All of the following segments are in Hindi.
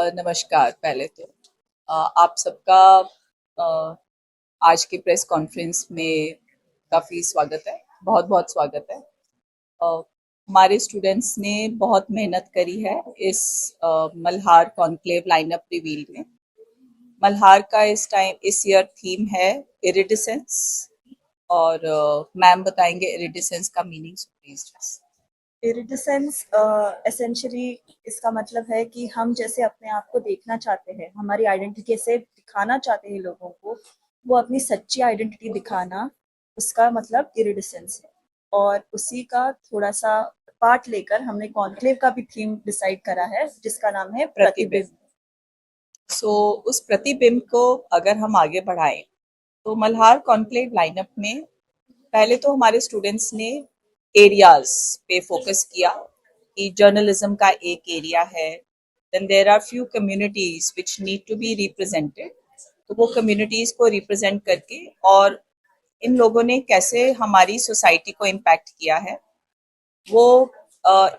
नमस्कार। पहले तो आप सबका अ, आज के प्रेस कॉन्फ्रेंस में काफ़ी स्वागत है। बहुत बहुत स्वागत है। हमारे स्टूडेंट्स ने बहुत मेहनत करी है इस मल्हार कॉन्क्लेव लाइनअप रिवील में। मल्हार का इस ईयर थीम है इरिडिसेंस। और मैम बताएंगे इरिडिसेंस का मीनिंग, प्लीज। इरिडिसेंस एसेंशियली इसका मतलब है कि हम जैसे अपने आप को देखना चाहते हैं, हमारी आइडेंटिटी कैसे दिखाना चाहते हैं लोगों को, वो अपनी सच्ची आइडेंटिटी दिखाना, उसका मतलब इरिडिसेंस है। और उसी का थोड़ा सा पार्ट लेकर हमने कॉन्क्लेव का भी थीम डिसाइड करा है, जिसका नाम है प्रतिबिंब। प्रतिबिंब। उस प्रतिबिंब को अगर हम आगे बढ़ाएं तो मल्हार कॉन्क्लेव लाइनअप में पहले तो हमारे स्टूडेंट्स ने एरियाज पे फोकस किया कि जर्नलिज्म का एक एरिया है, then there are few communities which need to be represented. तो वो कम्युनिटीज को रिप्रेजेंट करके और इन लोगों ने कैसे हमारी सोसाइटी को इम्पैक्ट किया है, वो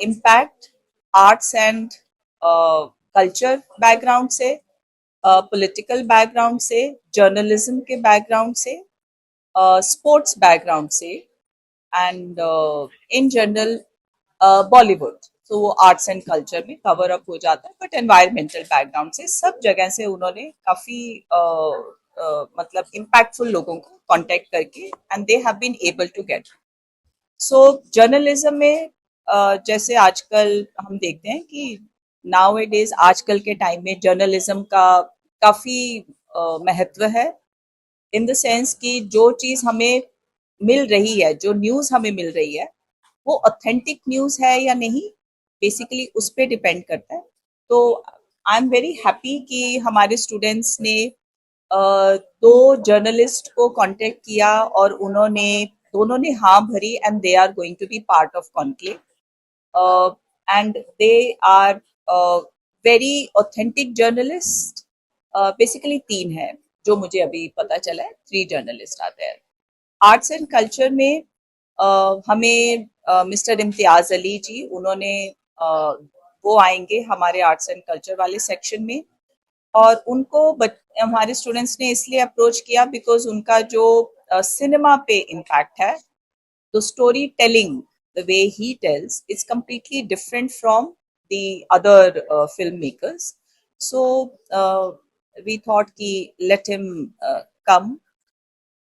impact arts and culture background से, पॉलिटिकल बैकग्राउंड से, जर्नलिज्म के बैकग्राउंड से, स्पोर्ट्स बैकग्राउंड से, एंड इन जनरल बॉलीवुड। तो वो आर्ट्स एंड कल्चर में कवर अप हो जाता है, बट एनवायरमेंटल बैकग्राउंड से सब जगह से उन्होंने काफी मतलब इम्पैक्टफुल लोगों को कांटेक्ट करके and they have been able to get. So journalism में जैसे आजकल हम देखते हैं कि नाउ इट इज, आजकल के टाइम में जर्नलिज्म का काफी महत्व है। इन द सेंस कि जो चीज हमें मिल रही है, जो न्यूज हमें मिल रही है, वो ऑथेंटिक न्यूज है या नहीं, बेसिकली उस पर डिपेंड करता है। तो आई एम वेरी हैप्पी कि हमारे स्टूडेंट्स ने दो जर्नलिस्ट को कांटेक्ट किया और उन्होंने दोनों ने हाँ भरी, and they are going to be part of conclave, and they are very authentic journalist. Basically तीन है जो मुझे अभी पता चला है, 3 जर्नलिस्ट आते हैं। आर्ट्स एंड कल्चर में हमें मिस्टर इम्तियाज अली जी, उन्होंने वो आएंगे हमारे आर्ट्स एंड कल्चर वाले सेक्शन में। और हमारे स्टूडेंट्स ने इसलिए अप्रोच किया बिकॉज उनका जो सिनेमा पे इम्पैक्ट है, the storytelling, the way he tells, is completely different from the other filmmakers. So we thought ki let him come.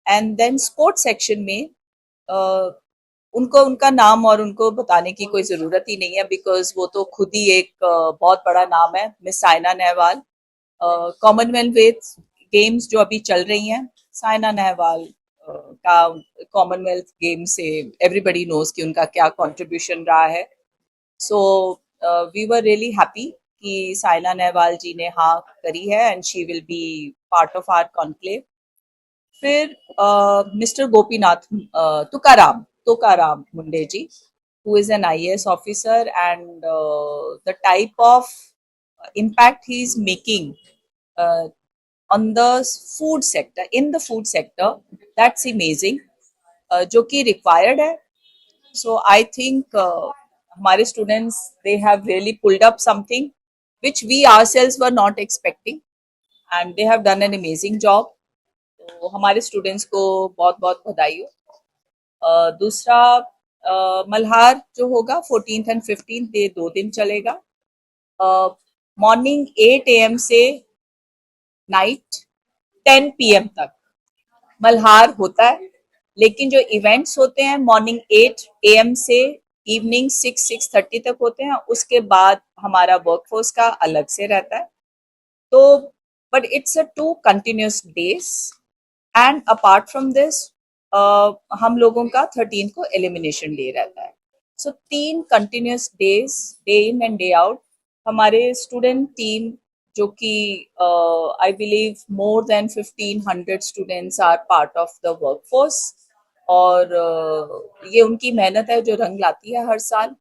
And then sports section में उनको उनका नाम और उनको बताने की कोई जरूरत ही नहीं है, बिकॉज वो तो खुद ही एक बहुत बड़ा नाम है, miss Saina Nehwal. Commonwealth Games जो अभी चल रही हैं, साइना नेहवाल का कॉमनवेल्थ गेम से एवरीबडी नोज कि उनका क्या कंट्रीब्यूशन रहा है। So we were really happy कि साइना नेहवाल जी ने हाँ करी है and she will be part of our conclave. फिर mister Gopinath, Tukaram Tukaram Munde ji, who is an IAS officer, and the type of impact he is making uh, on the food sector, in the food sector, that's amazing, जो कि required है. So I think हमारे students, they have really pulled up something which we ourselves were not expecting, and they have done an amazing job. तो हमारे स्टूडेंट्स को बहुत बहुत बधाई हो। दूसरा, मल्हार जो होगा 14th एंड 15th, ये 2 दिन चलेगा। मॉर्निंग 8 AM से नाइट 10 PM तक मल्हार होता है, लेकिन जो इवेंट्स होते हैं मॉर्निंग 8 AM से इवनिंग 6-6:30 तक होते हैं। उसके बाद हमारा वर्कफोर्स का अलग से रहता है। तो but it's a 2 continuous days, and apart from this हम लोगों का 13 को एलिमिनेशन डे रहता है। So 3 continuous days, day in and day out, हमारे स्टूडेंट टीम, जो कि I believe more than 1500 students are part of the workforce. और ये उनकी मेहनत है जो रंग लाती है हर साल,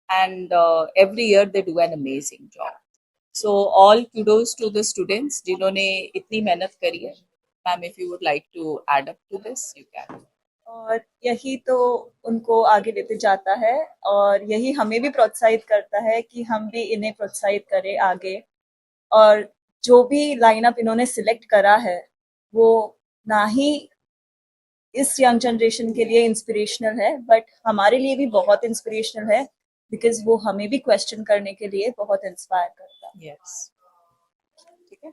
and every year they do an amazing job. So all kudos to the students जिन्होंने इतनी मेहनत करी है। Ma'am, if you would like to add up to this, you can. और यही तो उनको आगे लेते जाता है, और यही हमें भी प्रोत्साहित करता है कि हम भी इन्हें प्रोत्साहित करें आगे। और जो भी लाइनअप इन्होंने सिलेक्ट करा है वो ना ही इस यंग जनरेशन के लिए इंस्पिरेशनल है बट हमारे लिए भी बहुत इंस्पिरेशनल है बिकॉज वो हमें भी क्वेश्चन करने के लिए बहुत इंस्पायर करता है। यस, ठीक है।